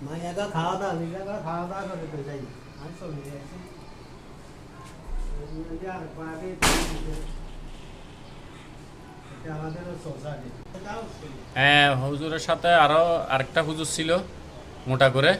মাইয়াটা খাওয়া দাওয়া করে তো যাই আর চলে যাচ্ছি হ্যাঁ হুজুরের সাথে আরো আরেকটা হুজুর ছিল মোটা করে